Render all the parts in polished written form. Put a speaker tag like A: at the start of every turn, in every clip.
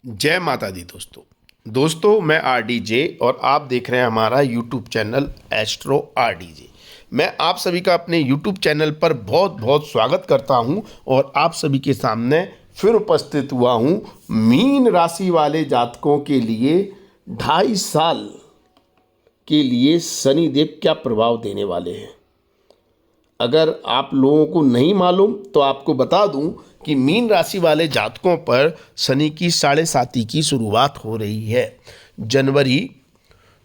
A: जय माता दी दोस्तों मैं RDJ और आप देख रहे हैं हमारा यूट्यूब चैनल एस्ट्रो RDJ। मैं आप सभी का अपने यूट्यूब चैनल पर बहुत बहुत स्वागत करता हूं और आप सभी के सामने फिर उपस्थित हुआ हूं मीन राशि वाले जातकों के लिए 2.5 साल के लिए शनिदेव क्या प्रभाव देने वाले हैं। अगर आप लोगों को नहीं मालूम तो आपको बता दूं कि मीन राशि वाले जातकों पर शनि की 7.5 की शुरुआत हो रही है जनवरी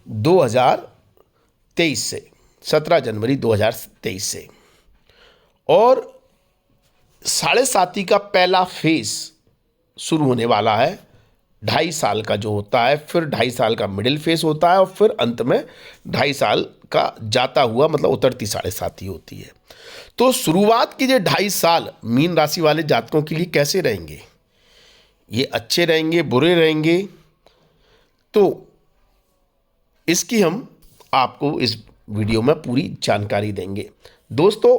A: 2023 से, 17 जनवरी 2023 से। और 7.5 का पहला फेज शुरू होने वाला है 2.5 साल का जो होता है, फिर 2.5 साल का मिडिल फेज होता है और फिर अंत में 2.5 साल का जाता हुआ मतलब उतरती 7.5 होती है। तो शुरुआत के जो 2.5 साल मीन राशि वाले जातकों के लिए कैसे रहेंगे, ये अच्छे रहेंगे बुरे रहेंगे, तो इसकी हम आपको इस वीडियो में पूरी जानकारी देंगे। दोस्तों,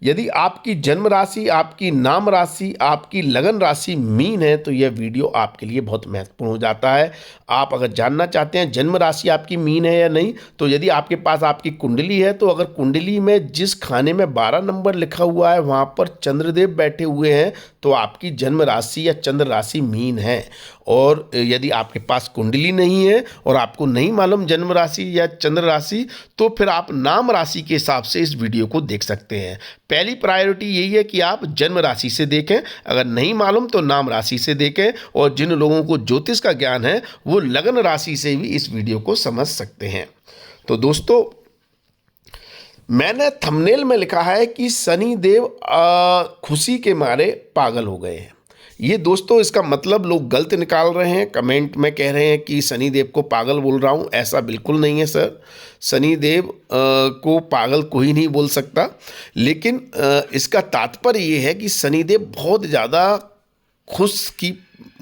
A: यदि आपकी जन्म राशि, आपकी नाम राशि, आपकी लगन राशि मीन है तो यह वीडियो आपके लिए बहुत महत्वपूर्ण हो जाता है। आप अगर जानना चाहते हैं जन्म राशि आपकी मीन है या नहीं, तो यदि आपके पास आपकी कुंडली है तो अगर कुंडली में जिस खाने में 12 नंबर लिखा हुआ है वहाँ पर चंद्रदेव बैठे हुए हैं तो आपकी जन्म राशि या चंद्र राशि मीन है। और यदि आपके पास कुंडली नहीं है और आपको नहीं मालूम जन्म राशि या चंद्र राशि, तो फिर आप नाम राशि के हिसाब से इस वीडियो को देख सकते हैं। पहली प्रायोरिटी यही है कि आप जन्म राशि से देखें, अगर नहीं मालूम तो नाम राशि से देखें। और जिन लोगों को ज्योतिष का ज्ञान है वो लगन राशि से भी इस वीडियो को समझ सकते हैं। तो दोस्तों, मैंने थंबनेल में लिखा है कि शनि देव खुशी के मारे पागल हो गए हैं। ये दोस्तों इसका मतलब लोग गलत निकाल रहे हैं, कमेंट में कह रहे हैं कि शनि देव को पागल बोल रहा हूँ। ऐसा बिल्कुल नहीं है सर, शनि देव को पागल कोई नहीं बोल सकता। लेकिन इसका तात्पर्य ये है कि शनि देव बहुत ज़्यादा खुश की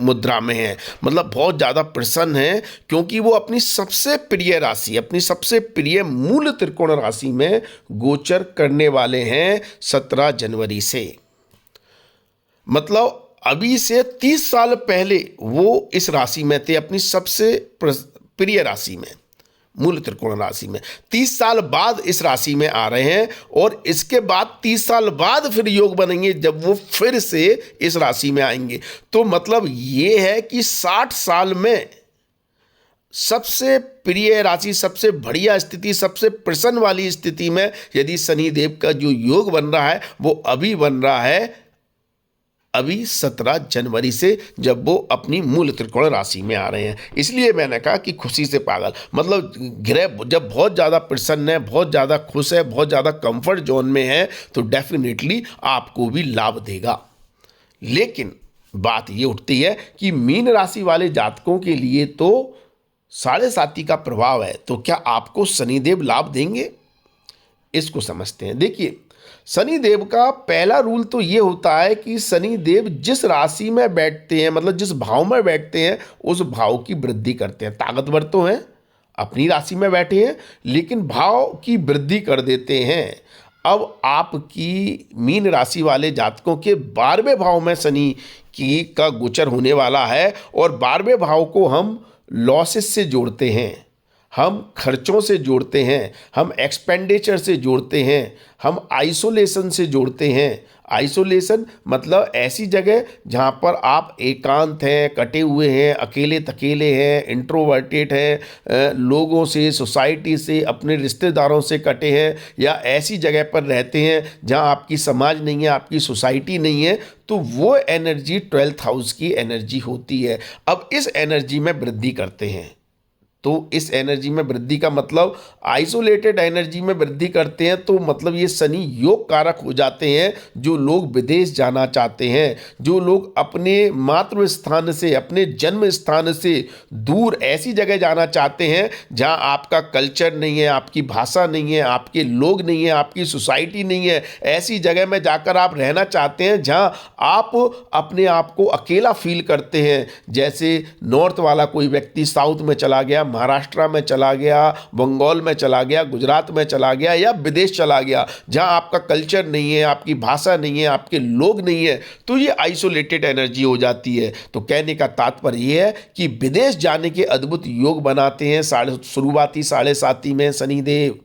A: मुद्रा में है, मतलब बहुत ज़्यादा प्रसन्न है, क्योंकि वो अपनी सबसे प्रिय राशि, अपनी सबसे प्रिय मूल त्रिकोण राशि में गोचर करने वाले हैं 17 जनवरी से। मतलब अभी से 30 साल पहले वो इस राशि में थे, अपनी सबसे प्रिय राशि में, मूल त्रिकोण राशि में। 30 साल बाद इस राशि में आ रहे हैं और इसके बाद 30 साल बाद फिर योग बनेंगे जब वो फिर से इस राशि में आएंगे। तो मतलब ये है कि 60 साल में सबसे प्रिय राशि, सबसे बढ़िया स्थिति, सबसे प्रसन्न वाली स्थिति में यदि शनि देव का जो योग बन रहा है वो अभी बन रहा है, अभी 17 जनवरी से, जब वो अपनी मूल त्रिकोण राशि में आ रहे हैं। इसलिए मैंने कहा कि खुशी से पागल, मतलब ग्रह जब बहुत ज़्यादा प्रसन्न है, बहुत ज़्यादा खुश है, बहुत ज़्यादा कंफर्ट जोन में है तो डेफिनेटली आपको भी लाभ देगा। लेकिन बात ये उठती है कि मीन राशि वाले जातकों के लिए तो 7.5 का प्रभाव है, तो क्या आपको शनिदेव लाभ देंगे? इसको समझते हैं। देखिए, शनि देव का पहला रूल तो ये होता है कि शनि देव जिस राशि में बैठते हैं, मतलब जिस भाव में बैठते हैं, उस भाव की वृद्धि करते हैं। ताकतवर तो हैं, अपनी राशि में बैठे हैं, लेकिन भाव की वृद्धि कर देते हैं। अब आपकी मीन राशि वाले जातकों के 12वें भाव में शनि की का गोचर होने वाला है और 12वें भाव को हम लॉसेस से जोड़ते हैं, हम खर्चों से जोड़ते हैं, हम एक्सपेंडिचर से जोड़ते हैं, हम आइसोलेशन से जोड़ते हैं। आइसोलेशन मतलब ऐसी जगह जहाँ पर आप एकांत हैं, कटे हुए हैं, अकेले तकेले हैं, इंट्रोवर्टेड हैं, लोगों से, सोसाइटी से, अपने रिश्तेदारों से कटे हैं, या ऐसी जगह पर रहते हैं जहाँ आपकी समाज नहीं है, आपकी सोसाइटी नहीं है, तो वो एनर्जी 12th हाउस की एनर्जी होती है। अब इस एनर्जी में वृद्धि करते हैं, तो इस एनर्जी में वृद्धि का मतलब आइसोलेटेड एनर्जी में वृद्धि करते हैं, तो मतलब ये शनि योग कारक हो जाते हैं। जो लोग विदेश जाना चाहते हैं, जो लोग अपने मातृ स्थान से, अपने जन्म स्थान से दूर ऐसी जगह जाना चाहते हैं जहां आपका कल्चर नहीं है, आपकी भाषा नहीं है, आपके लोग नहीं है, आपकी सोसाइटी नहीं है, ऐसी जगह में जाकर आप रहना चाहते हैं जहां आप अपने आप को अकेला फील करते हैं। जैसे नॉर्थ वाला कोई व्यक्ति साउथ में चला गया, महाराष्ट्र में चला गया, बंगाल में चला गया, गुजरात में चला गया या विदेश चला गया, जहां आपका कल्चर नहीं है, आपकी भाषा नहीं है, आपके लोग नहीं है, तो ये आइसोलेटेड एनर्जी हो जाती है। तो कहने का तात्पर्य ये है कि विदेश जाने के अद्भुत योग बनाते हैं शुरुआती साढ़े साथी में शनिदेव,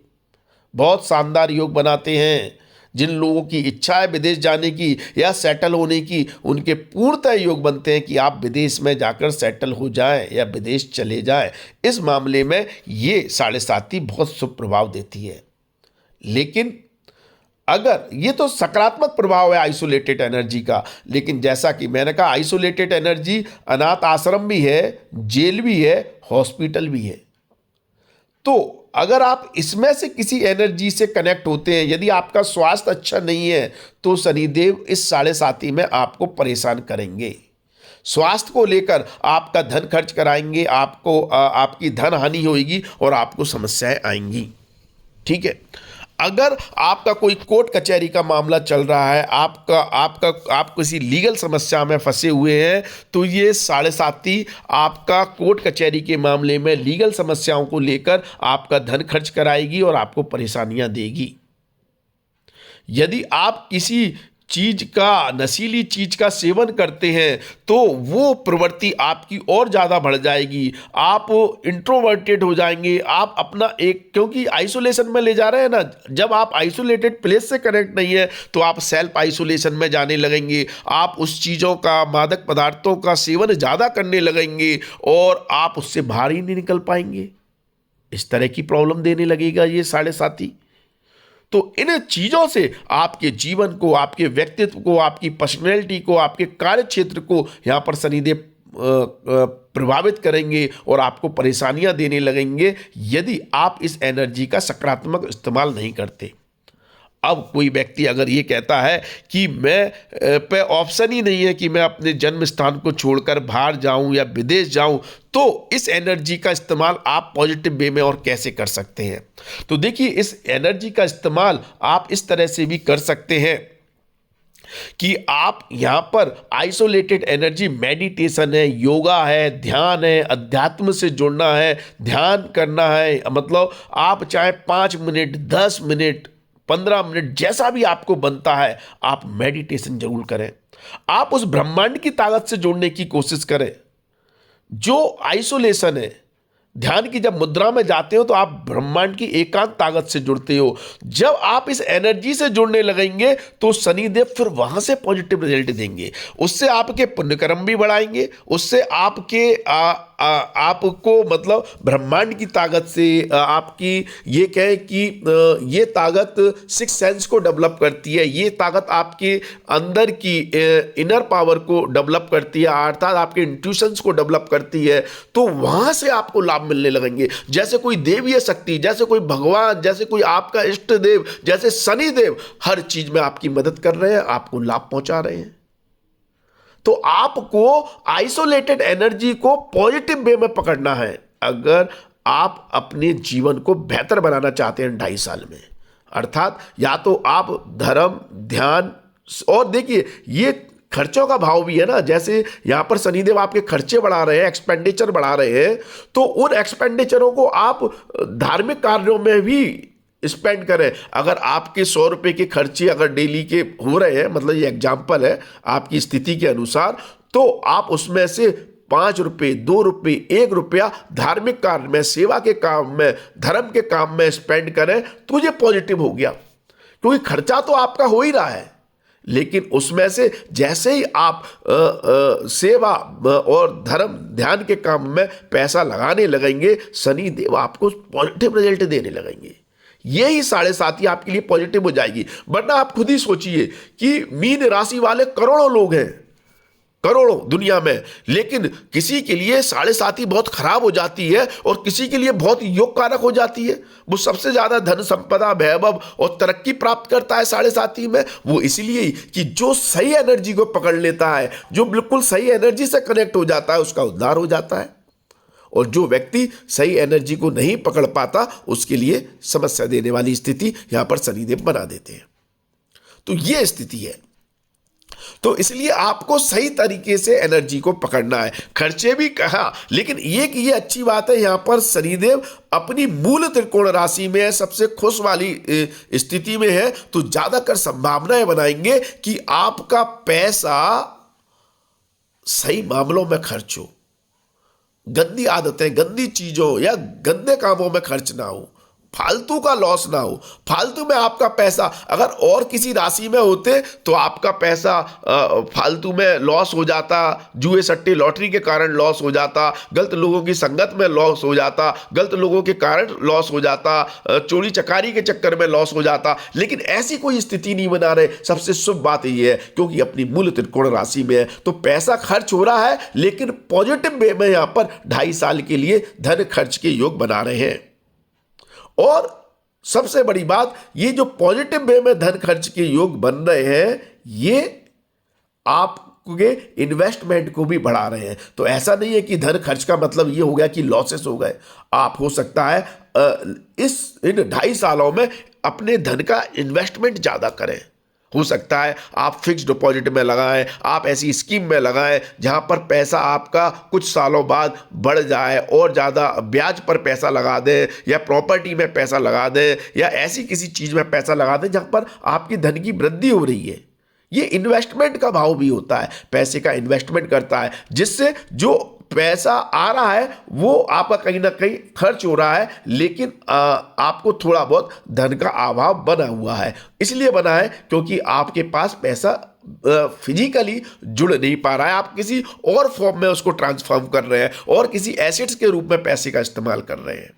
A: बहुत शानदार योग बनाते हैं। जिन लोगों की इच्छा है विदेश जाने की या सेटल होने की, उनके पूर्णतः योग बनते हैं कि आप विदेश में जाकर सेटल हो जाएं या विदेश चले जाएं। इस मामले में ये साढ़े साथी बहुत शुभ प्रभाव देती है। लेकिन अगर ये तो सकारात्मक प्रभाव है आइसोलेटेड एनर्जी का, लेकिन जैसा कि मैंने कहा आइसोलेटेड एनर्जी अनाथ आश्रम भी है, जेल भी है, हॉस्पिटल भी है। तो अगर आप इसमें से किसी एनर्जी से कनेक्ट होते हैं, यदि आपका स्वास्थ्य अच्छा नहीं है, तो शनिदेव इस साढ़े साथी में आपको परेशान करेंगे। स्वास्थ्य को लेकर आपका धन खर्च कराएंगे, आपकी धन हानि होगी और आपको समस्याएं आएंगी। ठीक है। अगर आपका कोई कोर्ट कचहरी का मामला चल रहा है, आप किसी लीगल समस्या में फंसे हुए हैं, तो ये साढ़े साथी आपका कोर्ट कचहरी के मामले में लीगल समस्याओं को लेकर आपका धन खर्च कराएगी और आपको परेशानियां देगी। यदि आप किसी चीज का, नशीली चीज का सेवन करते हैं, तो वो प्रवृत्ति आपकी और ज्यादा बढ़ जाएगी। आप इंट्रोवर्टेड हो जाएंगे। आप अपना क्योंकि आइसोलेशन में ले जा रहे हैं ना, जब आप आइसोलेटेड प्लेस से कनेक्ट नहीं है तो आप सेल्फ आइसोलेशन में जाने लगेंगे। आप उस चीजों का, मादक पदार्थों का सेवन ज्यादा करने लगेंगे और आप उससे बाहर ही नहीं निकल पाएंगे। इस तरह की प्रॉब्लम देने लगेगा ये साढ़े साथी। तो इन चीजों से आपके जीवन को, आपके व्यक्तित्व को, आपकी पर्सनैलिटी को, आपके कार्य क्षेत्र को यहां पर शनिदेव प्रभावित करेंगे और आपको परेशानियां देने लगेंगे यदि आप इस एनर्जी का सकारात्मक इस्तेमाल नहीं करते। अब कोई व्यक्ति अगर ये कहता है कि मैं पे ऑप्शन ही नहीं है कि मैं अपने जन्म स्थान को छोड़कर बाहर जाऊं या विदेश जाऊं, तो इस एनर्जी का इस्तेमाल आप पॉजिटिव वे में और कैसे कर सकते हैं? तो देखिए, इस एनर्जी का इस्तेमाल आप इस तरह से भी कर सकते हैं कि आप यहां पर आइसोलेटेड एनर्जी, मेडिटेशन है, योगा है, ध्यान है, अध्यात्म से जुड़ना है, ध्यान करना है। मतलब आप चाहे 5 मिनट, 10 मिनट, 15 मिनट, जैसा भी आपको बनता है, आप मेडिटेशन जरूर करें। आप उस ब्रह्मांड की ताकत से जुड़ने की कोशिश करें। जो आइसोलेशन है, ध्यान की जब मुद्रा में जाते हो तो आप ब्रह्मांड की एकांत ताकत से जुड़ते हो। जब आप इस एनर्जी से जुड़ने लगेंगे तो शनिदेव फिर वहां से पॉजिटिव रिजल्ट देंगे। उससे आपके पुण्यकर्म भी बढ़ाएंगे, उससे आपको मतलब ब्रह्मांड की ताकत से आपकी ये कहें कि ये ताकत 6 सेंस को डेवलप करती है। ये ताकत आपके अंदर की इनर पावर को डेवलप करती है, अर्थात आपके इंट्यूशंस को डेवलप करती है। तो वहां से आपको लाभ मिलने लगेंगे। जैसे कोई देवीय शक्ति, जैसे कोई भगवान, जैसे कोई आपका इष्ट देव, जैसे शनि देव हर चीज में आपकी मदद कर रहे हैं, आपको लाभ पहुंचा रहे हैं। तो आपको आइसोलेटेड एनर्जी को पॉजिटिव वे में पकड़ना है अगर आप अपने जीवन को बेहतर बनाना चाहते हैं 2.5 साल में। अर्थात या तो आप धर्म, ध्यान, और देखिए ये खर्चों का भाव भी है ना। जैसे यहां पर शनिदेव आपके खर्चे बढ़ा रहे हैं, एक्सपेंडिचर बढ़ा रहे हैं, तो उन एक्सपेंडिचरों को आप धार्मिक कार्यों में भी स्पेंड करें। अगर आपके 100 रुपए के खर्चे अगर डेली के हो रहे हैं, मतलब ये एग्जाम्पल है आपकी स्थिति के अनुसार, तो आप उसमें से 5 रुपए, 2 रुपए, 1 रुपया धार्मिक कार्य में, सेवा के काम में, धर्म के काम में स्पेंड करें, तो ये पॉजिटिव हो गया। क्योंकि खर्चा तो आपका हो ही रहा है, लेकिन उसमें से जैसे ही आप सेवा और धर्म, ध्यान के काम में पैसा लगाने लगेंगे, शनि देव आपको पॉजिटिव रिजल्ट देने लगेंगे। यही 7.5 आपके लिए पॉजिटिव हो जाएगी। वरना आप खुद ही सोचिए कि मीन राशि वाले करोड़ों लोग हैं, करोड़ों दुनिया में, लेकिन किसी के लिए 7.5 बहुत खराब हो जाती है और किसी के लिए बहुत योग कारक हो जाती है। वो सबसे ज्यादा धन संपदा, वैभव और तरक्की प्राप्त करता है 7.5 में। वो इसलिए कि जो सही एनर्जी को पकड़ लेता है, जो बिल्कुल सही एनर्जी से कनेक्ट हो जाता है, उसका उद्धार हो जाता है। और जो व्यक्ति सही एनर्जी को नहीं पकड़ पाता, उसके लिए समस्या देने वाली स्थिति यहां पर शनिदेव बना देते हैं। तो यह स्थिति है। तो इसलिए आपको सही तरीके से एनर्जी को पकड़ना है। खर्चे भी कहा, लेकिन ये अच्छी बात है, यहां पर शनिदेव अपनी मूल त्रिकोण राशि में है, सबसे खुश वाली स्थिति में है, तो ज्यादातर संभावनाएं बनाएंगे कि आपका पैसा सही मामलों में खर्च हो, गंदी आदतें, गंदी चीजों या गंदे कामों में खर्च ना हो, फालतू का लॉस ना हो। फालतू में आपका पैसा अगर और किसी राशि में होते तो आपका पैसा फालतू में लॉस हो जाता, जुए सट्टे लॉटरी के कारण लॉस हो जाता, गलत लोगों की संगत में लॉस हो जाता, गलत लोगों के कारण लॉस हो जाता, चोरी चकारी के चक्कर में लॉस हो जाता। लेकिन ऐसी कोई स्थिति नहीं बना रहे। सबसे शुभ बात यह है क्योंकि अपनी मूल त्रिकोण राशि में है, तो पैसा खर्च हो रहा है, लेकिन पॉजिटिव वे में यहां पर 2.5 साल के लिए धन खर्च के योग बना रहे हैं। और सबसे बड़ी बात, ये जो पॉजिटिव वे में धन खर्च के योग बन रहे हैं, ये आपके इन्वेस्टमेंट को भी बढ़ा रहे हैं। तो ऐसा नहीं है कि धन खर्च का मतलब ये हो गया कि लॉसेस हो गए। आप हो सकता है इन 2.5 सालों में अपने धन का इन्वेस्टमेंट ज्यादा करें। हो सकता है आप फिक्स डिपॉजिट में लगाएं, आप ऐसी स्कीम में लगाएं जहां पर पैसा आपका कुछ सालों बाद बढ़ जाए और ज़्यादा ब्याज पर पैसा लगा दें, या प्रॉपर्टी में पैसा लगा दें, या ऐसी किसी चीज़ में पैसा लगा दें जहां पर आपकी धन की वृद्धि हो रही है। ये इन्वेस्टमेंट का भाव भी होता है, पैसे का इन्वेस्टमेंट करता है, जिससे जो पैसा आ रहा है वो आपका कहीं ना कहीं खर्च हो रहा है, लेकिन आपको थोड़ा बहुत धन का अभाव बना हुआ है। इसलिए बना है क्योंकि आपके पास पैसा फिजिकली जुड़ नहीं पा रहा है, आप किसी और फॉर्म में उसको ट्रांसफॉर्म कर रहे हैं और किसी एसेट्स के रूप में पैसे का इस्तेमाल कर रहे हैं।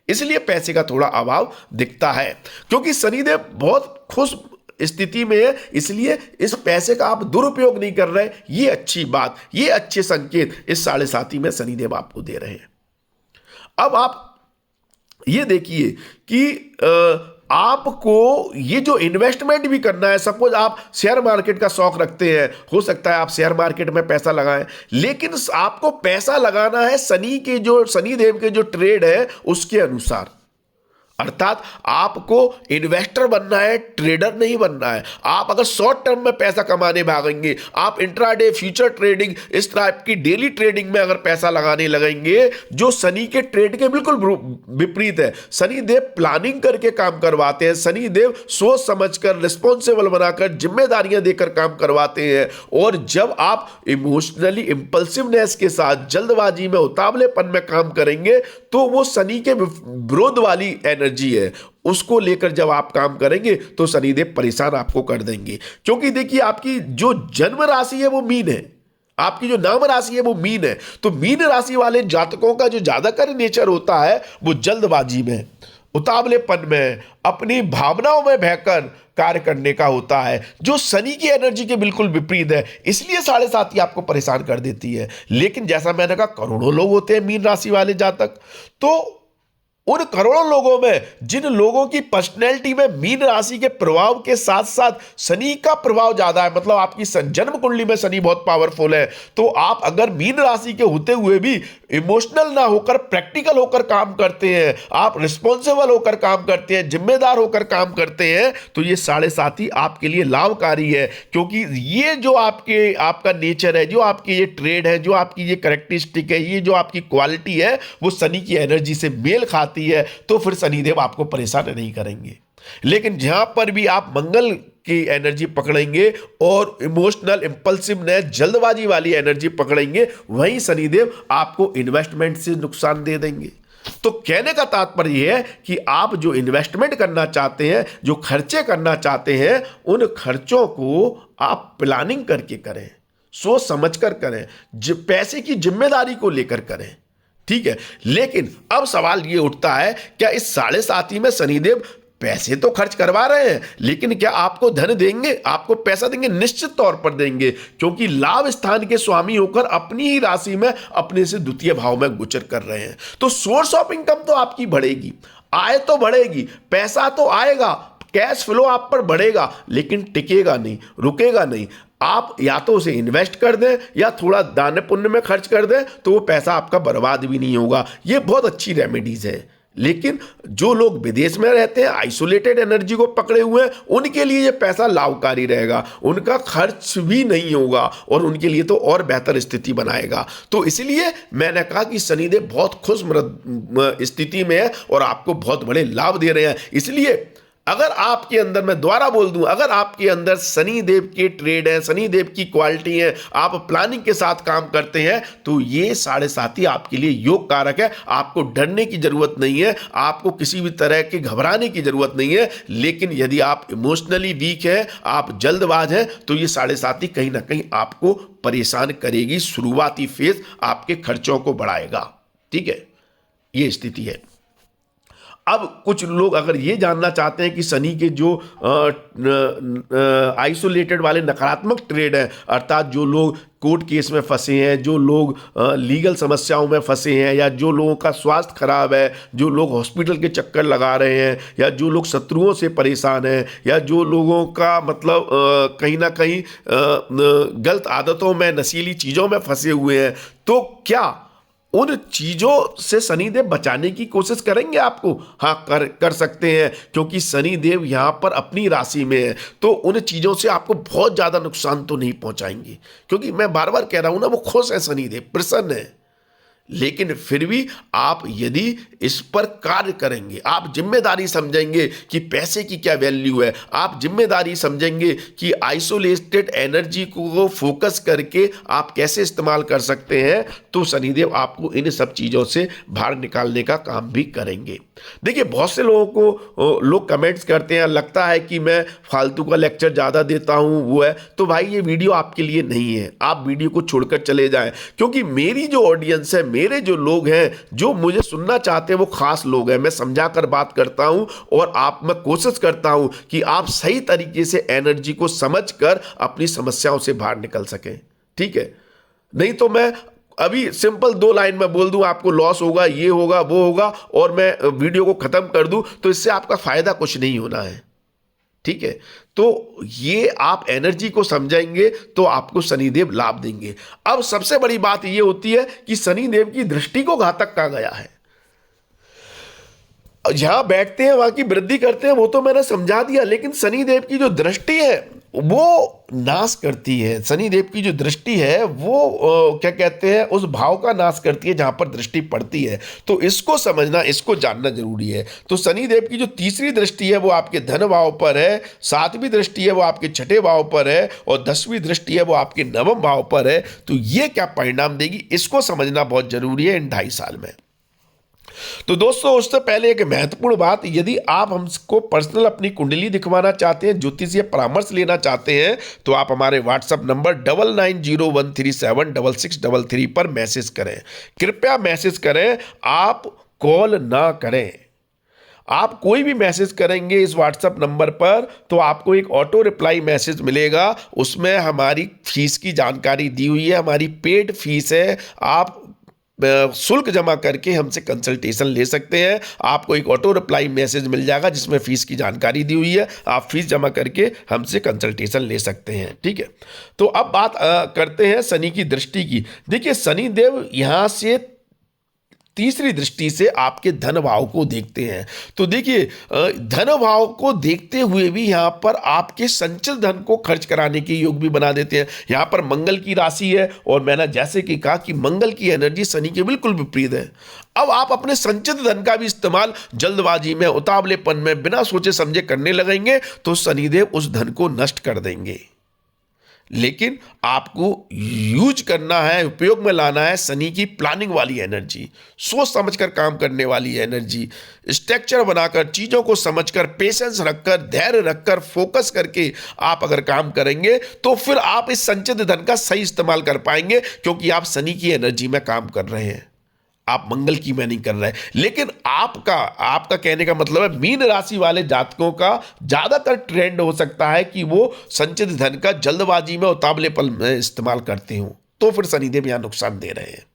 A: इसलिए पैसे का थोड़ा अभाव दिखता है। क्योंकि शनिदेव बहुत खुश स्थिति में है, इसलिए इस पैसे का आप दुरुपयोग नहीं कर रहे। ये अच्छी बात, ये अच्छे संकेत इस 7.5 में शनिदेव आपको दे रहे हैं। अब आप ये देखिए कि आपको ये जो इन्वेस्टमेंट भी करना है, सपोज आप शेयर मार्केट का शौक रखते हैं, हो सकता है आप शेयर मार्केट में पैसा लगाएं, लेकिन आपको पैसा लगाना है शनिदेव के जो ट्रेड है उसके अनुसार। अर्थात आपको इन्वेस्टर बनना है, ट्रेडर नहीं बनना है। आप अगर शॉर्ट टर्म में पैसा कमाने भागेंगे, आप इंट्राडे फ्यूचर ट्रेडिंग इस टाइप की डेली ट्रेडिंग में अगर पैसा लगाने लगेंगे, जो शनि के ट्रेड के बिल्कुल विपरीत है। शनिदेव प्लानिंग करके काम करवाते हैं, शनिदेव सोच समझकर, रिस्पॉन्सिबल बनाकर, जिम्मेदारियां देकर काम करवाते हैं। और जब आप इमोशनली इंपल्सिवनेस के साथ, जल्दबाजी में, उतावलेपन में काम करेंगे, तो वो शनि के विरोध वाली एनर्जी है, उसको लेकर जब आप काम करेंगे तो शनिदेव परेशान आपको कर देंगे। क्योंकि देखिए, आपकी जो जन्म राशि है वो मीन है, आपकी जो नाम राशि है वो मीन है। तो मीन राशि वाले जातकों का जो ज्यादातर नेचर होता है वो जल्दबाजी में, उतावलेपन में, अपनी भावनाओं में बहकर कार्य करने का होता है, जो शनि की एनर्जी के बिल्कुल विपरीत है। इसलिए 7.5 आपको परेशान कर देती है। लेकिन जैसा मैंने कहा, करोड़ों लोग होते हैं मीन राशि वाले जातक, तो उन करोड़ों लोगों में जिन लोगों की पर्सनैलिटी में मीन राशि के प्रभाव के साथ साथ शनि का प्रभाव ज्यादा है, मतलब आपकी जन्म कुंडली में शनि बहुत पावरफुल है, तो आप अगर मीन राशि के होते हुए भी इमोशनल ना होकर प्रैक्टिकल होकर काम करते हैं, आप रिस्पॉन्सिबल होकर काम करते हैं, जिम्मेदार होकर काम करते हैं, तो ये 7.5 आपके लिए लाभकारी है। क्योंकि ये जो आपका नेचर है, जो आपकी ये ट्रेड है, जो आपकी ये कैरेक्टरिस्टिक है, ये जो आपकी क्वालिटी है, वो शनि की एनर्जी से मेल खाती है। तो फिर शनिदेव आपको परेशान नहीं करेंगे। लेकिन जहां पर भी आप मंगल की एनर्जी पकड़ेंगे और इमोशनल इंपल्सिवनेस, जल्दबाजी वाली एनर्जी पकड़ेंगे, वहीं शनिदेव आपको इन्वेस्टमेंट से नुकसान दे देंगे। तो कहने का तात्पर्य यह है कि आप जो इन्वेस्टमेंट करना चाहते हैं, जो खर्चे करना चाहते हैं, उन खर्चों को आप प्लानिंग करके करें, सोच समझकर करें, पैसे की जिम्मेदारी को लेकर करें। ठीक है। लेकिन अब सवाल ये उठता है, क्या इस 7.5 में शनिदेव पैसे तो खर्च करवा रहे हैं, लेकिन क्या आपको धन देंगे, आपको पैसा देंगे? निश्चित तौर पर देंगे, क्योंकि लाभ स्थान के स्वामी होकर अपनी ही राशि में अपने से द्वितीय भाव में गोचर कर रहे हैं। तो सोर्स ऑफ इनकम तो आपकी बढ़ेगी, आय तो बढ़ेगी, पैसा तो आएगा, कैश फ्लो आप पर बढ़ेगा, लेकिन टिकेगा नहीं, रुकेगा नहीं। आप या तो उसे इन्वेस्ट कर दें या थोड़ा दान पुण्य में खर्च कर दें, तो वो पैसा आपका बर्बाद भी नहीं होगा। ये बहुत अच्छी रेमेडीज है। लेकिन जो लोग विदेश में रहते हैं, आइसोलेटेड एनर्जी को पकड़े हुए हैं, उनके लिए ये पैसा लाभकारी रहेगा, उनका खर्च भी नहीं होगा और उनके लिए तो और बेहतर स्थिति बनाएगा। तो इसलिए मैंने कहा कि शनिदेव बहुत खुश स्थिति में है और आपको बहुत बड़े लाभ दे रहे हैं। इसलिए अगर आपके अंदर, मैं दोबारा बोल दूं, अगर आपके अंदर शनिदेव के ट्रेड है, शनिदेव की क्वालिटी है, आप प्लानिंग के साथ काम करते हैं, तो ये 7.5 आपके लिए योग कारक है। आपको डरने की जरूरत नहीं है, आपको किसी भी तरह के घबराने की जरूरत नहीं है। लेकिन यदि आप इमोशनली वीक है, आप जल्दबाज हैं, तो ये 7.5 कहीं ना कहीं आपको परेशान करेगी। शुरुआती फेज आपके खर्चों को बढ़ाएगा। ठीक है, ये स्थिति है। अब कुछ लोग अगर ये जानना चाहते हैं कि शनि के जो आइसोलेटेड वाले नकारात्मक ट्रेड हैं, अर्थात जो लोग कोर्ट केस में फंसे हैं, जो लोग लीगल समस्याओं में फंसे हैं, या जो लोगों का स्वास्थ्य खराब है, जो लोग हॉस्पिटल के चक्कर लगा रहे हैं, या जो लोग शत्रुओं से परेशान हैं, या जो लोगों का मतलब कहीं ना कहीं गलत आदतों में, नशीली चीज़ों में फंसे हुए हैं, तो क्या उन चीजों से शनिदेव बचाने की कोशिश करेंगे आपको? हाँ, कर सकते हैं, क्योंकि शनिदेव यहां पर अपनी राशि में है, तो उन चीजों से आपको बहुत ज्यादा नुकसान तो नहीं पहुंचाएंगे, क्योंकि मैं बार बार कह रहा हूं ना, वो खुश है, शनिदेव प्रसन्न है। लेकिन फिर भी आप यदि इस पर कार्य करेंगे, आप जिम्मेदारी समझेंगे कि पैसे की क्या वैल्यू है, आप जिम्मेदारी समझेंगे कि आइसोलेटेड एनर्जी को फोकस करके आप कैसे इस्तेमाल कर सकते हैं, तो शनिदेव आपको इन सब चीज़ों से बाहर निकालने का काम भी करेंगे। देखिए, बहुत से लोगों को लोग कमेंट्स करते हैं, लगता है कि मैं फालतू का लेक्चर ज़्यादा देता हूँ, वो है, तो भाई ये वीडियो आपके लिए नहीं है। आप वीडियो को छोड़कर चले जाएं, क्योंकि मेरी जो ऑडियंस है, मेरे जो लोग हैं, जो मुझे सुनना चाहते हैं, वो खास लोग हैं। मैं समझा कर बात करता हूं और मैं कोशिश करता हूं कि आप सही तरीके से एनर्जी को समझकर अपनी समस्याओं से बाहर निकल सकें। ठीक है, नहीं तो मैं अभी सिंपल 2 लाइन में बोल दूं आपको लॉस होगा, ये होगा, वो होगा, और मैं वीडियो को खत्म कर दूं, तो इससे आपका फायदा कुछ नहीं होना है। ठीक है, तो ये आप एनर्जी को समझेंगे तो आपको शनिदेव लाभ देंगे। अब सबसे बड़ी बात ये होती है कि शनिदेव की दृष्टि को घातक कहा गया है। जहां बैठते हैं वहां की वृद्धि करते हैं, वो तो मैंने समझा दिया, लेकिन शनिदेव की जो दृष्टि है वो नाश करती है। शनिदेव की जो दृष्टि है वो क्या कहते हैं, उस भाव का नाश करती है जहां पर दृष्टि पड़ती है। तो इसको समझना, इसको जानना जरूरी है। तो शनिदेव की जो तीसरी दृष्टि है वो आपके धन भाव पर है, 7वीं दृष्टि है वो आपके 6ठे भाव पर है, और 10वीं दृष्टि है वो आपके 9वें भाव पर है। तो ये क्या परिणाम देगी, इसको समझना बहुत जरूरी है इन 2.5 साल में। तो दोस्तों, उससे पहले एक महत्वपूर्ण बात, यदि आप हमको पर्सनल अपनी कुंडली दिखवाना चाहते हैं, ज्योतिषीय परामर्श लेना चाहते हैं, तो आप हमारे व्हाट्सएप नंबर 9901376633 पर मैसेज करें। कृपया मैसेज करें, आप कॉल ना करें। आप कोई भी मैसेज करेंगे इस व्हाट्सएप नंबर पर तो आपको एक ऑटो रिप्लाई मैसेज मिलेगा, उसमें हमारी फीस की जानकारी दी हुई है, हमारी पेड फीस है। आप शुल्क जमा करके हमसे कंसल्टेशन ले सकते हैं। आपको एक ऑटो रिप्लाई मैसेज मिल जाएगा जिसमें फीस की जानकारी दी हुई है, आप फीस जमा करके हमसे कंसल्टेशन ले सकते हैं। ठीक है, तो अब बात करते हैं शनि की दृष्टि की। देखिए, शनिदेव यहां से तीसरी दृष्टि से आपके धन भाव को देखते हैं। तो देखिए, धन भाव को देखते हुए भी यहां पर आपके संचित धन को खर्च कराने के योग भी बना देते हैं। यहां पर मंगल की राशि है, और मैंने जैसे कि कहा कि मंगल की एनर्जी शनि के बिल्कुल विपरीत है। अब आप अपने संचित धन का भी इस्तेमाल जल्दबाजी में, उतावलेपन में, बिना सोचे समझे करने लगेंगे तो शनिदेव उस धन को नष्ट कर देंगे। लेकिन आपको यूज करना है, उपयोग में लाना है शनि की प्लानिंग वाली एनर्जी, सोच समझकर काम करने वाली एनर्जी, स्ट्रक्चर बनाकर, चीज़ों को समझकर, पेशेंस रखकर, धैर्य रखकर, फोकस करके आप अगर काम करेंगे तो फिर आप इस संचित धन का सही इस्तेमाल कर पाएंगे, क्योंकि आप शनि की एनर्जी में काम कर रहे हैं, आप मंगल की में नहीं कर रहे। लेकिन आपका कहने का मतलब है, मीन राशि वाले जातकों का ज्यादातर ट्रेंड हो सकता है कि वो संचित धन का जल्दबाजी में, उतावलेपन में इस्तेमाल करते हो, तो फिर शनिदेव यहां नुकसान दे रहे हैं।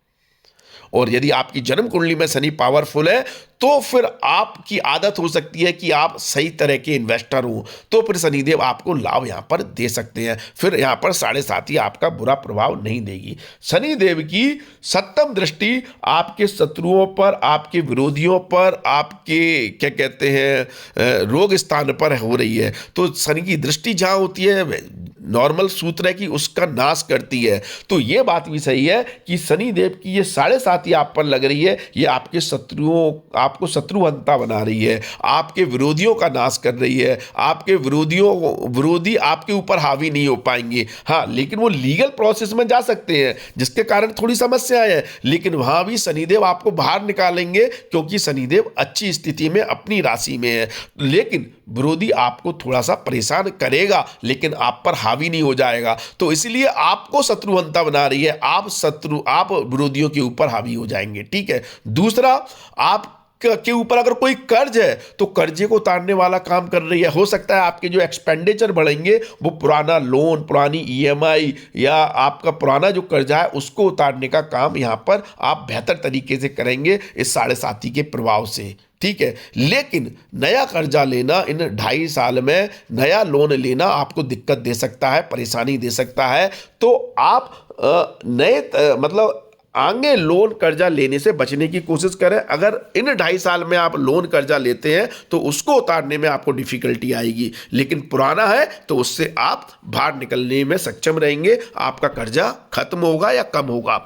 A: और यदि आपकी जन्म कुंडली में शनि पावरफुल है तो फिर आपकी आदत हो सकती है कि आप सही तरह के इन्वेस्टर हो, तो फिर शनिदेव आपको लाभ यहां पर दे सकते हैं। फिर यहां पर 7.5 आपका बुरा प्रभाव नहीं देगी। शनिदेव की सप्तम दृष्टि आपके शत्रुओं पर, आपके विरोधियों पर, आपके क्या कहते हैं रोग स्थान पर हो रही है। तो शनि की दृष्टि जहां होती है, नॉर्मल सूत्र है कि उसका नाश करती है। तो यह बात भी सही है कि शनिदेव की ये 7.5 आप पर लग रही है, ये आपके शत्रुओं, आपको शत्रुहंता बना रही है, आपके विरोधियों का नाश कर रही है, आपके विरोधी आपके ऊपर हावी नहीं हो पाएंगे। हाँ, लेकिन वो लीगल प्रोसेस में जा सकते हैं जिसके कारण थोड़ी समस्या है, लेकिन वहां भी शनिदेव आपको बाहर निकालेंगे क्योंकि शनिदेव अच्छी स्थिति में अपनी राशि में है। लेकिन विरोधी आपको थोड़ा सा परेशान करेगा लेकिन आप पर हावी नहीं हो जाएगा। तो इसलिए आपको शत्रुहंता बना रही है, आप विरोधियों के ऊपर हावी हो जाएंगे। ठीक है। दूसरा, आप के ऊपर अगर कोई कर्ज है तो कर्जे को उतारने वाला काम कर रही है। हो सकता है आपके जो एक्सपेंडिचर बढ़ेंगे वो पुराना लोन, पुरानी ईएमआई या आपका पुराना जो कर्जा है उसको उतारने का काम यहां पर आप बेहतर तरीके से करेंगे इस 7.5 के प्रभाव से। ठीक है। लेकिन नया कर्जा लेना, इन 2.5 साल में नया लोन लेना आपको दिक्कत दे सकता है, परेशानी दे सकता है। तो आप मतलब आगे लोन कर्जा लेने से बचने की कोशिश करें। अगर इन 2.5 साल में आप लोन कर्जा लेते हैं तो उसको उतारने में आपको डिफिकल्टी आएगी, लेकिन पुराना है तो उससे आप बाहर निकलने में सक्षम रहेंगे, आपका कर्जा खत्म होगा या कम होगा।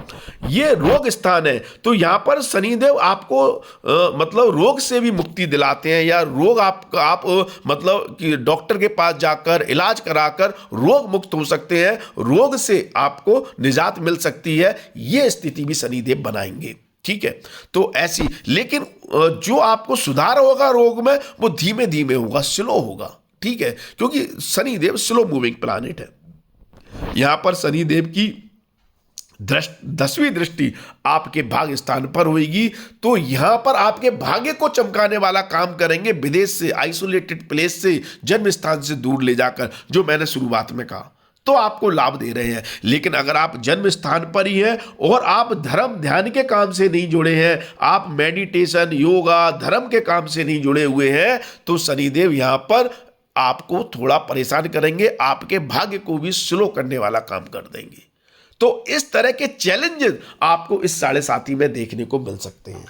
A: ये रोग स्थान है तो यहां पर शनिदेव आपको मतलब रोग से भी मुक्ति दिलाते हैं, या रोग आप मतलब कि डॉक्टर के पास जाकर इलाज कराकर रोग मुक्त हो सकते हैं, रोग से आपको निजात मिल सकती है। ये स्थिति भी शनिदेव बनाएंगे। ठीक है। तो ऐसी, लेकिन जो आपको सुधार होगा रोग में वो धीमे धीमे होगा, स्लो होगा। ठीक है। क्योंकि शनिदेव स्लो मूविंग प्लैनेट है। यहां पर शनिदेव की 10वीं दृष्टि आपके भाग्य स्थान पर होगी, तो यहां पर आपके भाग्य को चमकाने वाला काम करेंगे, विदेश से, आइसोलेटेड प्लेस से, जन्म स्थान से दूर ले जाकर, जो मैंने शुरुआत में कहा, तो आपको लाभ दे रहे हैं। लेकिन अगर आप जन्म स्थान पर ही हैं और आप धर्म ध्यान के काम से नहीं जुड़े हैं, आप मेडिटेशन, योगा, धर्म के काम से नहीं जुड़े हुए हैं, तो शनिदेव यहां पर आपको थोड़ा परेशान करेंगे, आपके भाग्य को भी स्लो करने वाला काम कर देंगे। तो इस तरह के चैलेंजेस आपको इस 7.5 में देखने को मिल सकते हैं।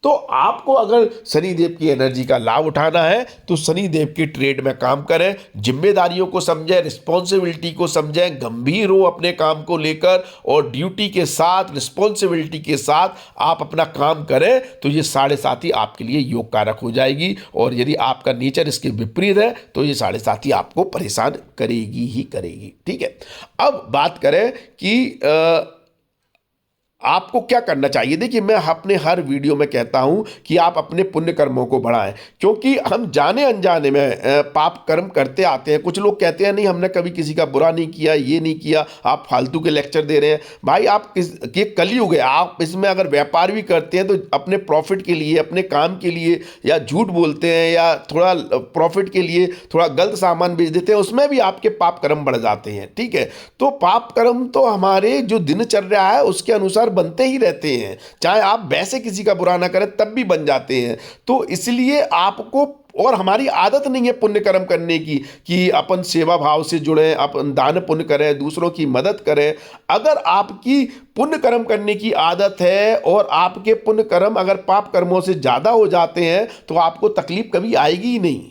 A: तो आपको अगर शनिदेव की एनर्जी का लाभ उठाना है तो शनिदेव की ट्रेड में काम करें, जिम्मेदारियों को समझें, रिस्पॉन्सिबिलिटी को समझें, गंभीर हो अपने काम को लेकर और ड्यूटी के साथ, रिस्पॉन्सिबिलिटी के साथ आप अपना काम करें, तो ये 7.5 आपके लिए योग कारक हो जाएगी। और यदि आपका नेचर इसके विपरीत है तो ये 7.5 आपको परेशान करेगी ही करेगी। ठीक है। अब बात करें कि आपको क्या करना चाहिए। देखिए, मैं अपने हर वीडियो में कहता हूं कि आप अपने पुण्य कर्मों को बढ़ाएं, क्योंकि हम जाने अनजाने में पाप कर्म करते आते हैं। कुछ लोग कहते हैं नहीं, हमने कभी किसी का बुरा नहीं किया, ये नहीं किया, आप फालतू के लेक्चर दे रहे हैं। भाई, आप ये कलयुग है, आप इसमें अगर व्यापार भी करते हैं तो अपने प्रॉफिट के लिए, अपने काम के लिए, या झूठ बोलते हैं या थोड़ा प्रॉफिट के लिए थोड़ा गलत सामान बेच देते हैं, उसमें भी आपके पाप कर्म बढ़ जाते हैं। ठीक है। तो पाप कर्म तो हमारे जो दिनचर्या है उसके अनुसार बनते ही रहते हैं, चाहे आप वैसे किसी का बुरा ना करें तब भी बन जाते हैं। तो इसलिए आपको, और हमारी आदत नहीं है पुण्य कर्म करने की कि अपन सेवा भाव से जुड़ें, अपन दान पुण्य करें, दूसरों की मदद करें। अगर आपकी पुण्य कर्म करने की आदत है और आपके पुण्य कर्म अगर पाप कर्मों से ज़्यादा हो जाते हैं तो आपको तकलीफ कभी आएगी ही नहीं,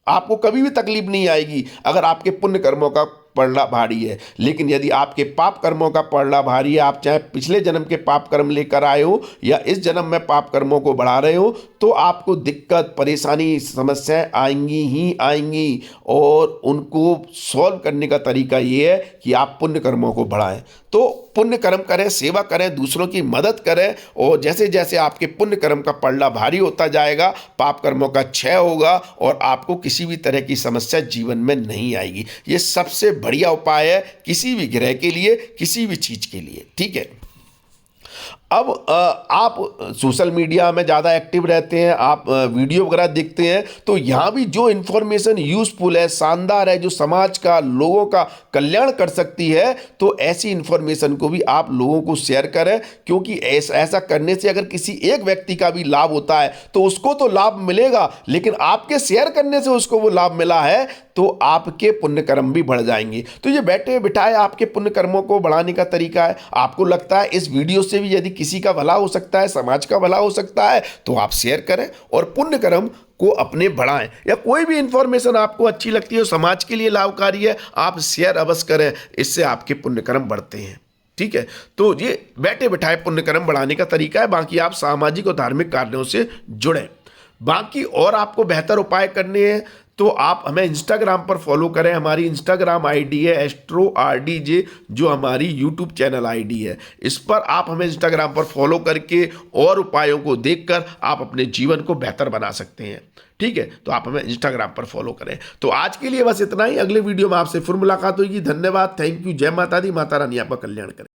A: आपको कभी भी तकलीफ नहीं आएगी अगर आपके पुण्य कर्मों का पड़ना भारी है। लेकिन यदि आपके पाप कर्मों का पड़ना भारी है, आप चाहे पिछले जन्म के पाप कर्म लेकर आए हो या इस जन्म में पाप कर्मों को बढ़ा रहे हो, तो आपको दिक्कत, परेशानी, समस्याएं आएंगी ही आएंगी। और उनको सॉल्व करने का तरीका ये है कि आप पुण्य कर्मों को बढ़ाएं। तो पुण्य कर्म करें, सेवा करें, दूसरों की मदद करें, और जैसे जैसे आपके पुण्य कर्म का पड़ना भारी होता जाएगा, पाप कर्मों का क्षय होगा और आपको किसी भी तरह की समस्या जीवन में नहीं आएगी। ये सबसे बढ़िया उपाय है किसी भी ग्रह के लिए, किसी भी चीज के लिए। ठीक है। अब आप सोशल मीडिया में ज़्यादा एक्टिव रहते हैं, आप वीडियो वगैरह देखते हैं, तो यहाँ भी जो इन्फॉर्मेशन यूजफुल है, शानदार है, जो समाज का, लोगों का कल्याण कर सकती है, तो ऐसी इन्फॉर्मेशन को भी आप लोगों को शेयर करें, क्योंकि ऐसा करने से अगर किसी एक व्यक्ति का भी लाभ होता है तो उसको तो लाभ मिलेगा, लेकिन आपके शेयर करने से उसको वो लाभ मिला है तो आपके पुण्य कर्म भी बढ़ जाएंगे। तो ये बैठे बिठाए आपके पुण्य कर्मों को बढ़ाने का तरीका है। आपको लगता है इस वीडियो से भी यदि किसी का भला हो सकता है, समाज का भला हो सकता है, तो आप शेयर करें और पुण्य कर्म को अपने बढ़ाएं। या कोई भी इंफॉर्मेशन आपको अच्छी लगती है, समाज के लिए लाभकारी है, आप शेयर अवश्य करें, इससे आपके पुण्य कर्म बढ़ते हैं। ठीक है, तो ये बैठे बिठाए पुण्य कर्म बढ़ाने का तरीका है। बाकी आप सामाजिक और धार्मिक कार्यों से जुड़ें। बाकी और आपको बेहतर उपाय करने हैं तो आप हमें इंस्टाग्राम पर फॉलो करें। हमारी इंस्टाग्राम आईडी है AstroRDJ, जो हमारी यूट्यूब चैनल आईडी है। इस पर आप हमें इंस्टाग्राम पर फॉलो करके और उपायों को देखकर आप अपने जीवन को बेहतर बना सकते हैं। ठीक है, तो आप हमें इंस्टाग्राम पर फॉलो करें। तो आज के लिए बस इतना ही। अगले वीडियो में आपसे फिर मुलाकात होगी। धन्यवाद, थैंक यू, जय माता दी, माता रानी आपका कल्याण करें।